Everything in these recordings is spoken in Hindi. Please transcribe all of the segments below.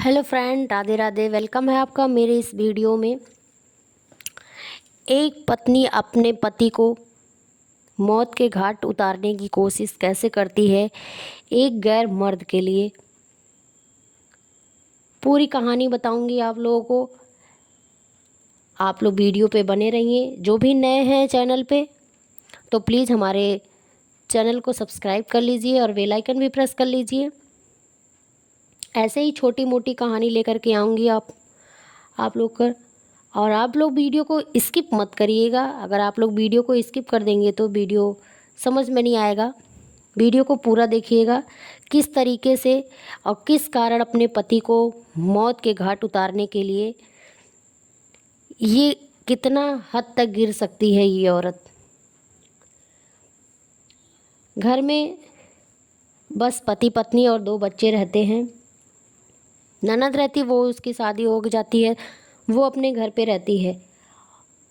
Hello friend, Radhe Radhe. Welcome है आपका मेरे इस वीडियो में। एक पत्नी अपने पति को मौत के घाट उतारने की कोशिश कैसे करती है एक गैर मर्द के लिए। पूरी कहानी बताऊंगी आप लोगों को। आप लोग वीडियो पे बने रहिए। जो भी नए हैं चैनल पे तो प्लीज़ हमारे चैनल को सब्सक्राइब कर लीजिए और बेल आइकन भी प्रेस कर लीजिए। ऐसे ही छोटी मोटी कहानी लेकर के आऊँगी आप लोग कर। और आप लोग वीडियो को स्किप मत करिएगा। अगर आप लोग वीडियो को स्किप कर देंगे तो वीडियो समझ में नहीं आएगा। वीडियो को पूरा देखिएगा, किस तरीके से और किस कारण अपने पति को मौत के घाट उतारने के लिए ये कितना हद तक गिर सकती है ये औरत। घर में बस पति पत्नी और 2 बच्चे रहते हैं। ननद रहती, वो उसकी शादी हो जाती है, वो अपने घर पे रहती है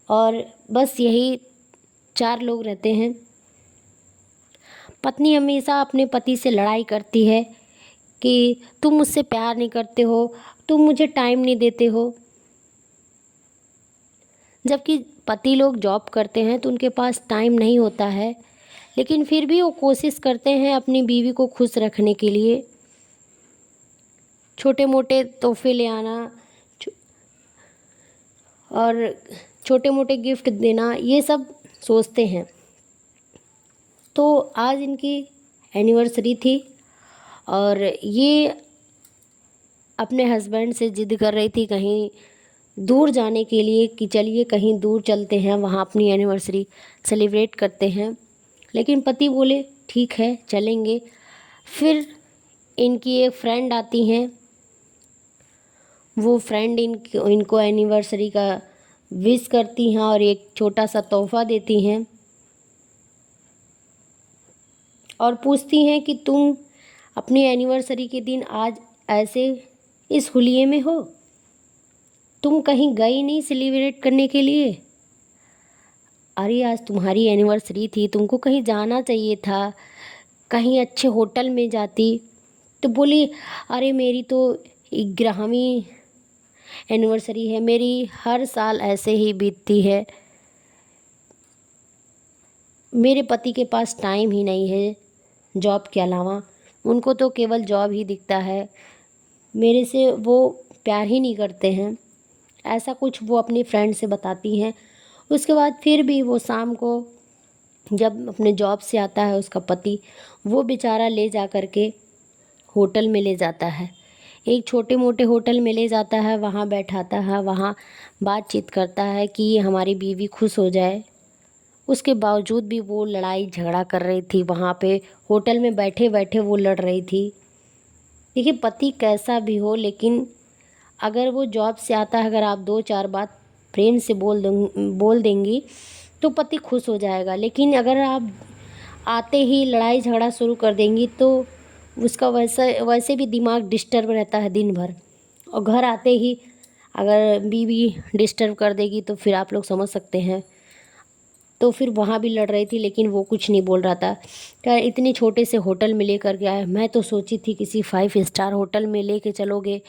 और बस यही 4 लोग रहते हैं। पत्नी हमेशा अपने पति से लड़ाई करती है कि तुम मुझसे प्यार नहीं करते हो, तुम मुझे टाइम नहीं देते हो। जबकि पति लोग जॉब करते हैं तो उनके पास टाइम नहीं होता है, लेकिन फिर भी वो कोशिश करते हैं अपनी बीवी को खुश रखने के लिए। छोटे मोटे तोहफे ले आना और छोटे मोटे गिफ्ट देना, ये सब सोचते हैं। तो आज इनकी एनिवर्सरी थी और ये अपने हस्बैंड से ज़िद कर रही थी कहीं दूर जाने के लिए कि चलिए कहीं दूर चलते हैं, वहाँ अपनी एनिवर्सरी सेलिब्रेट करते हैं। लेकिन पति बोले ठीक है चलेंगे। फिर इनकी एक फ्रेंड आती हैं, वो फ्रेंड इनको एनिवर्सरी का विश करती हैं और एक छोटा सा तोहफ़ा देती हैं और पूछती हैं कि तुम अपनी एनिवर्सरी के दिन आज ऐसे इस हुलिये में हो, तुम कहीं गई नहीं सेलिब्रेट करने के लिए? अरे आज तुम्हारी एनिवर्सरी थी, तुमको कहीं जाना चाहिए था, कहीं अच्छे होटल में जाती। तो बोली अरे मेरी तो 11वीं एनिवर्सरी है, मेरी हर साल ऐसे ही बीतती है, मेरे पति के पास टाइम ही नहीं है जॉब के अलावा, उनको तो केवल जॉब ही दिखता है, मेरे से वो प्यार ही नहीं करते हैं। ऐसा कुछ वो अपनी फ्रेंड से बताती हैं। उसके बाद फिर भी वो शाम को जब अपने जॉब से आता है उसका पति, वो बेचारा ले जा कर के होटल में ले जाता है, एक छोटे मोटे होटल में ले जाता है, वहाँ बैठाता है, वहाँ बातचीत करता है कि हमारी बीवी खुश हो जाए। उसके बावजूद भी वो लड़ाई झगड़ा कर रही थी, वहाँ पे होटल में बैठे बैठे वो लड़ रही थी। देखिए पति कैसा भी हो, लेकिन अगर वो जॉब से आता है, अगर आप 2-4 बात प्रेम से बोल देंगी तो पति खुश हो जाएगा। लेकिन अगर आप आते ही लड़ाई झगड़ा शुरू कर देंगी तो उसका वैसे भी दिमाग डिस्टर्ब रहता है दिन भर, और घर आते ही अगर बीवी डिस्टर्ब कर देगी तो फिर आप लोग समझ सकते हैं। तो फिर वहाँ भी लड़ रही थी, लेकिन वो कुछ नहीं बोल रहा था। क्या इतने छोटे से होटल में लेकर के आए, मैं तो सोची थी किसी 5 स्टार होटल में लेके चलोगे।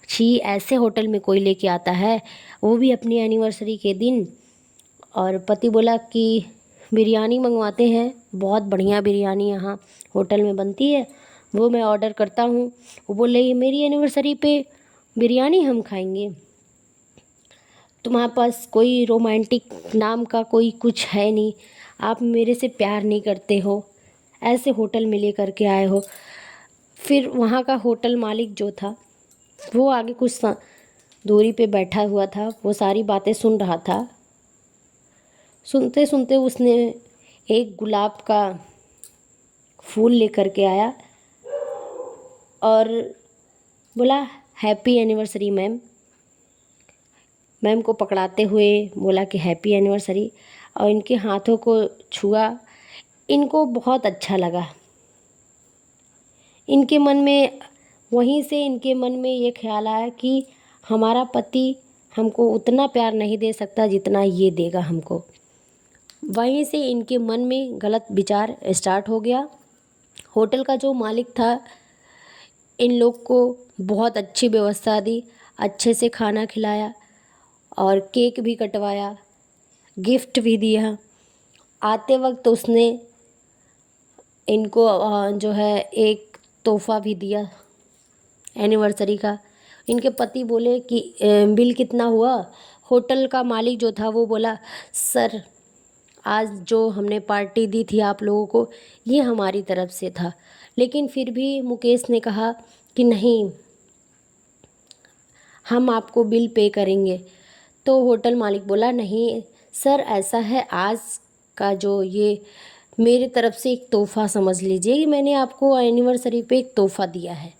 छी, ऐसे होटल में कोई लेके आता है, वो भी अपनी एनिवर्सरी के दिन। और पति बोला कि बिरयानी मंगवाते हैं, बहुत बढ़िया बिरयानी यहाँ होटल में बनती है, वो मैं ऑर्डर करता हूँ। वो बोल रही है मेरी एनिवर्सरी पे बिरयानी हम खाएंगे, तुम्हारे पास कोई रोमांटिक नाम का कोई कुछ है नहीं, आप मेरे से प्यार नहीं करते हो, ऐसे होटल में लेकर के आए हो। फिर वहाँ का होटल मालिक जो था वो आगे कुछ दूरी पे बैठा हुआ था, वो सारी बातें सुन रहा था। सुनते सुनते उसने एक गुलाब का फूल लेकर के आया और बोला हैप्पी एनिवर्सरी मैम। मैम को पकड़ाते हुए बोला कि हैप्पी एनिवर्सरी, और इनके हाथों को छुआ। इनको बहुत अच्छा लगा। इनके मन में, वहीं से इनके मन में ये ख्याल आया कि हमारा पति हमको उतना प्यार नहीं दे सकता जितना ये देगा हमको। वहीं से इनके मन में गलत विचार स्टार्ट हो गया। होटल का जो मालिक था इन लोग को बहुत अच्छी व्यवस्था दी, अच्छे से खाना खिलाया और केक भी कटवाया, गिफ्ट भी दिया। आते वक्त उसने इनको जो है एक तोहफ़ा भी दिया एनिवर्सरी का। इनके पति बोले कि बिल कितना हुआ? होटल का मालिक जो था वो बोला, सर आज जो हमने पार्टी दी थी आप लोगों को ये हमारी तरफ से था। लेकिन फिर भी मुकेश ने कहा कि नहीं, हम आपको बिल पे करेंगे। तो होटल मालिक बोला, नहीं सर, ऐसा है, आज का जो ये मेरी तरफ से एक तोहफ़ा समझ लीजिए कि मैंने आपको एनिवर्सरी पे एक तोहफ़ा दिया है।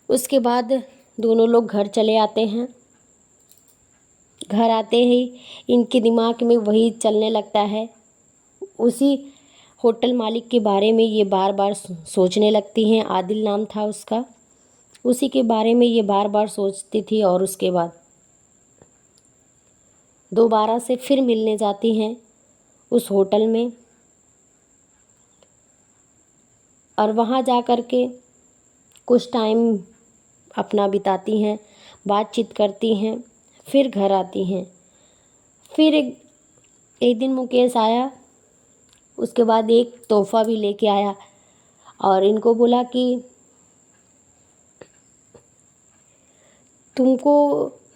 उसके बाद दोनों लोग घर चले आते हैं। घर आते ही इनके दिमाग में वही चलने लगता है, उसी होटल मालिक के बारे में ये बार बार सोचने लगती हैं। आदिल नाम था उसका, उसी के बारे में ये बार बार सोचती थी। और उसके बाद दोबारा से फिर मिलने जाती हैं उस होटल में, और वहाँ जा कर के कुछ टाइम अपना बिताती हैं, बातचीत करती हैं, फिर घर आती हैं। फिर एक दिन मुकेश आया, उसके बाद एक तोहफ़ा भी लेके आया और इनको बोला कि तुमको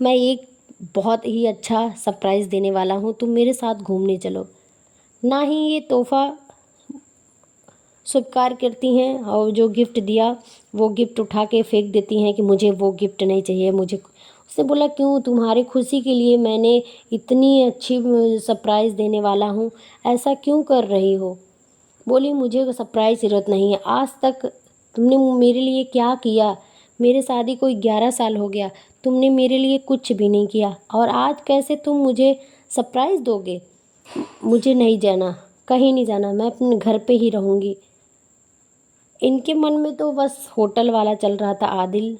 मैं एक बहुत ही अच्छा सरप्राइज़ देने वाला हूँ, तुम मेरे साथ घूमने चलो। ना ही ये तोहफ़ा स्वीकार करती हैं और जो गिफ्ट दिया वो गिफ्ट उठा के फेंक देती हैं कि मुझे वो गिफ्ट नहीं चाहिए। मुझे उसने बोला, क्यों? तुम्हारी खुशी के लिए मैंने इतनी अच्छी सरप्राइज़ देने वाला हूँ, ऐसा क्यों कर रही हो? बोली, मुझे सरप्राइज़ ज़रूरत नहीं है। आज तक तुमने मेरे लिए क्या किया? मेरे शादी को 11 साल हो गया, तुमने मेरे लिए कुछ भी नहीं किया और आज कैसे तुम मुझे सरप्राइज़ दोगे? मुझे नहीं जाना, कहीं नहीं जाना, मैं अपने घर पे ही रहूँगी। इनके मन में तो बस होटल वाला चल रहा था, आदिल,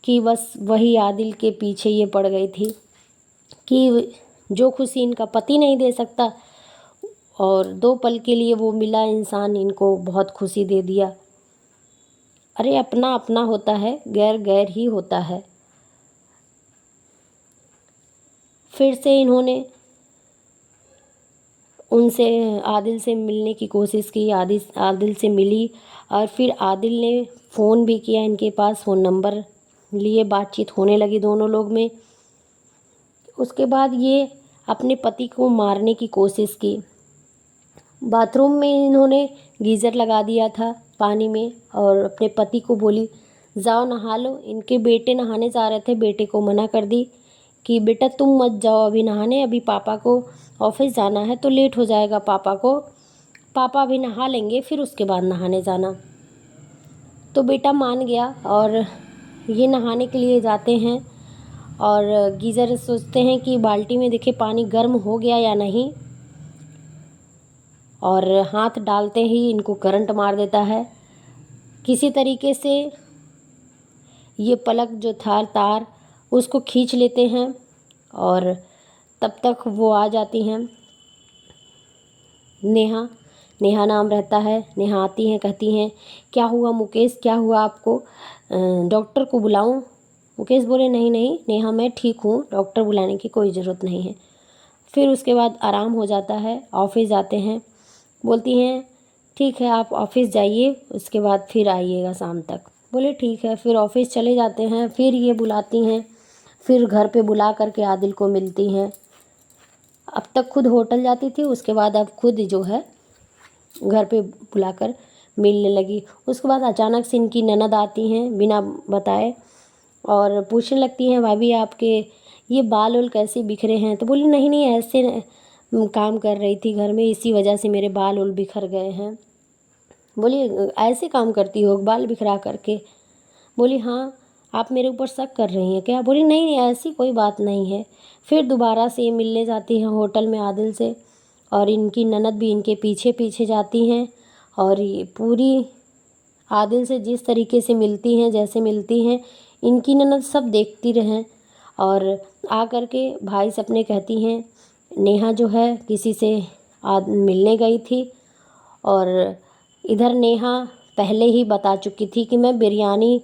कि बस वही आदिल के पीछे ये पड़ गई थी कि जो खुशी इनका पति नहीं दे सकता और 2 पल के लिए वो मिला इंसान इनको बहुत खुशी दे दिया। अरे अपना अपना होता है, गैर गैर ही होता है। फिर से इन्होंने उनसे आदिल से मिलने की कोशिश की, आदिल से मिली और फिर आदिल ने फ़ोन भी किया, इनके पास फ़ोन नंबर लिए बातचीत होने लगी दोनों लोग में। उसके बाद ये अपने पति को मारने की कोशिश की। बाथरूम में इन्होंने गीज़र लगा दिया था पानी में और अपने पति को बोली, जाओ नहा लो। इनके बेटे नहाने जा रहे थे, बेटे को मना कर दी कि बेटा तुम मत जाओ अभी नहाने, अभी पापा को ऑफिस जाना है तो लेट हो जाएगा पापा को, पापा अभी नहा लेंगे फिर उसके बाद नहाने जाना। तो बेटा मान गया और ये नहाने के लिए जाते हैं और गीज़र सोचते हैं कि बाल्टी में देखे पानी गर्म हो गया या नहीं, और हाथ डालते ही इनको करंट मार देता है। किसी तरीके से ये पलक जो था तार उसको खींच लेते हैं और तब तक वो आ जाती हैं नेहा, नेहा नाम रहता है। नेहा आती हैं, कहती हैं, क्या हुआ मुकेश, क्या हुआ आपको, डॉक्टर को बुलाऊं? मुकेश बोले, नहीं नहीं नेहा, मैं ठीक हूँ, डॉक्टर बुलाने की कोई ज़रूरत नहीं है। फिर उसके बाद आराम हो जाता है, ऑफिस जाते हैं। बोलती हैं, ठीक है आप ऑफिस जाइए, उसके बाद फिर आइएगा शाम तक। बोले ठीक है। फिर ऑफिस चले जाते हैं। फिर ये बुलाती हैं, फिर घर पे बुला करके आदिल को मिलती हैं। अब तक खुद होटल जाती थी, उसके बाद अब खुद जो है घर पे बुलाकर मिलने लगी। उसके बाद अचानक से इनकी ननद आती हैं बिना बताए और पूछने लगती हैं, भाभी आपके ये बाल वाल कैसे बिखरे हैं? तो बोली, नहीं नहीं ऐसे काम कर रही थी घर में, इसी वजह से मेरे बाल वाल बिखर गए हैं। बोली, ऐसे काम करती हो बाल बिखरा करके? बोली, हाँ आप मेरे ऊपर शक कर रही हैं क्या? बोली, नहीं नहीं ऐसी कोई बात नहीं है। फिर दोबारा से मिलने जाती हैं होटल में आदिल से और इनकी ननद भी इनके पीछे पीछे जाती हैं और ये पूरी आदिल से जिस तरीके से मिलती हैं, जैसे मिलती हैं, इनकी ननद सब देखती रहें और आ कर के भाई से अपने कहती हैं, नेहा जो है किसी से मिलने गई थी और इधर नेहा पहले ही बता चुकी थी कि मैं बिरयानी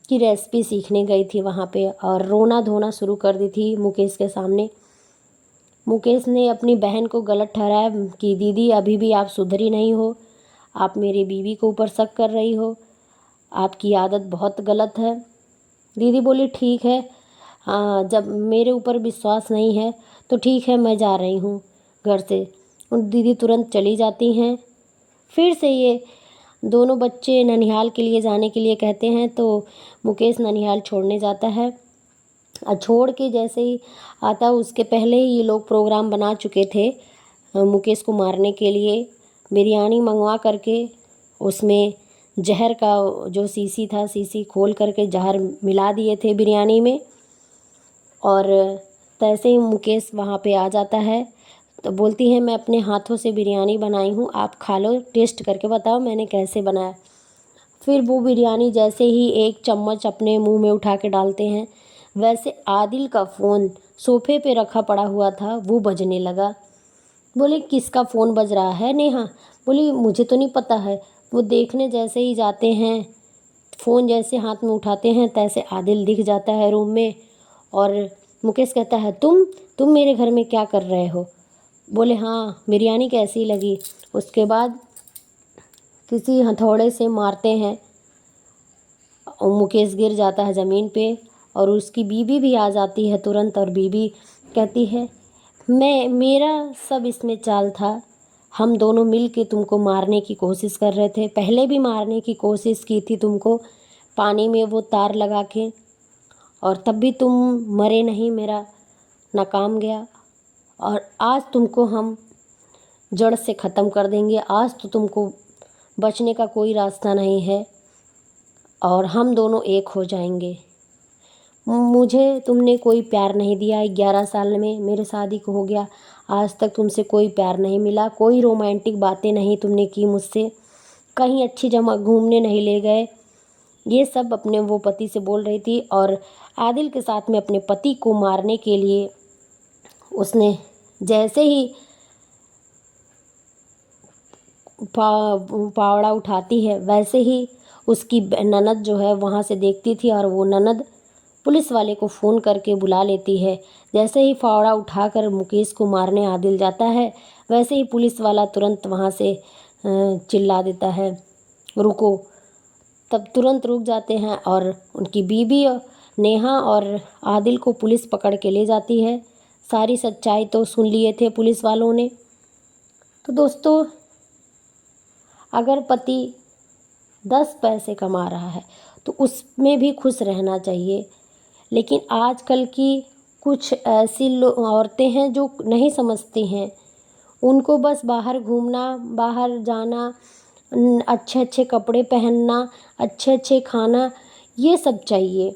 की रेसिपी सीखने गई थी वहाँ पे, और रोना धोना शुरू कर दी थी मुकेश के सामने। मुकेश ने अपनी बहन को गलत ठहराया कि दीदी अभी भी आप सुधरी नहीं हो, आप मेरी बीवी के ऊपर शक कर रही हो, आपकी आदत बहुत गलत है। दीदी बोली ठीक है, हाँ जब मेरे ऊपर विश्वास नहीं है तो ठीक है, मैं जा रही हूँ घर से। उन दीदी तुरंत चली जाती हैं। फिर से ये दोनों बच्चे ननिहाल के लिए जाने के लिए कहते हैं तो मुकेश ननिहाल छोड़ने जाता है। और छोड़ के जैसे ही आता उसके पहले ही ये लोग प्रोग्राम बना चुके थे मुकेश को मारने के लिए। बिरयानी मंगवा करके उसमें जहर का जो शीशी था, शीशी खोल करके जहर मिला दिए थे बिरयानी में। और तैसे ही मुकेश वहाँ पे आ जाता है तो बोलती है मैं अपने हाथों से बिरयानी बनाई हूँ, आप खा लो, टेस्ट करके बताओ मैंने कैसे बनाया। फिर वो बिरयानी जैसे ही एक चम्मच अपने मुंह में उठा के डालते हैं, वैसे आदिल का फ़ोन सोफे पे रखा पड़ा हुआ था, वो बजने लगा। बोले किसका फ़ोन बज रहा है नेहा? बोली मुझे तो नहीं पता है। वो देखने जैसे ही जाते हैं, फ़ोन जैसे हाथ में उठाते हैं तैसे आदिल दिख जाता है रूम में। और मुकेश कहता है तुम मेरे घर में क्या कर रहे हो? बोले हाँ बिरयानी कैसी लगी। उसके बाद किसी हथौड़े से मारते हैं और मुकेश गिर जाता है ज़मीन पे। और उसकी बीवी भी आ जाती है तुरंत, और बीवी कहती है मेरा सब इसमें चाल था, हम दोनों मिल के तुमको मारने की कोशिश कर रहे थे, पहले भी मारने की कोशिश की थी तुमको पानी में वो तार लगा के, और तब भी तुम मरे नहीं, मेरा नाकाम गया। और आज तुमको हम जड़ से ख़त्म कर देंगे, आज तो तुमको बचने का कोई रास्ता नहीं है और हम दोनों एक हो जाएंगे। मुझे तुमने कोई प्यार नहीं दिया, 11 साल में मेरे शादी को हो गया, आज तक तुमसे कोई प्यार नहीं मिला, कोई रोमांटिक बातें नहीं तुमने की मुझसे, कहीं अच्छी जगह घूमने नहीं ले गए। ये सब अपने वो पति से बोल रही थी। और आदिल के साथ में अपने पति को मारने के लिए उसने जैसे ही पावड़ा उठाती है, वैसे ही उसकी ननद जो है वहाँ से देखती थी, और वो ननद पुलिस वाले को फ़ोन करके बुला लेती है। जैसे ही फावड़ा उठाकर मुकेश को मारने आदिल जाता है, वैसे ही पुलिस वाला तुरंत वहाँ से चिल्ला देता है रुको। तब तुरंत रुक जाते हैं और उनकी बीवी नेहा और आदिल को पुलिस पकड़ के ले जाती है। सारी सच्चाई तो सुन लिए थे पुलिस वालों ने। तो दोस्तों, अगर पति 10 पैसे कमा रहा है तो उसमें भी खुश रहना चाहिए। लेकिन आजकल की कुछ ऐसी औरतें हैं जो नहीं समझती हैं, उनको बस बाहर घूमना, बाहर जाना, अच्छे अच्छे कपड़े पहनना, अच्छे अच्छे खाना, ये सब चाहिए।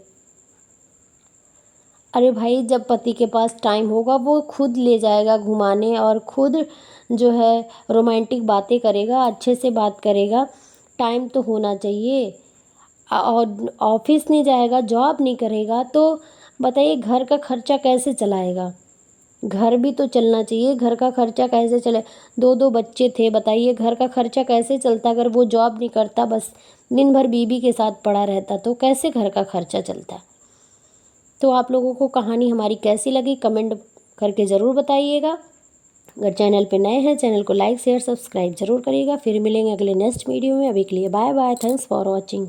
अरे भाई, जब पति के पास टाइम होगा वो खुद ले जाएगा घुमाने और खुद जो है रोमांटिक बातें करेगा, अच्छे से बात करेगा। टाइम तो होना चाहिए। और ऑफिस नहीं जाएगा, जॉब नहीं करेगा तो बताइए घर का खर्चा कैसे चलाएगा? घर भी तो चलना चाहिए, घर का खर्चा कैसे चले? 2-2 बच्चे थे, बताइए घर का खर्चा कैसे चलता? अगर वो जॉब नहीं करता, बस दिन भर बीवी के साथ पड़ा रहता, तो कैसे घर का खर्चा चलता? तो आप लोगों को कहानी हमारी कैसी लगी कमेंट करके ज़रूर बताइएगा। अगर चैनल पे नए हैं, चैनल को लाइक शेयर सब्सक्राइब जरूर करिएगा। फिर मिलेंगे अगले नेक्स्ट वीडियो में। अभी के लिए bye bye, thanks for watching.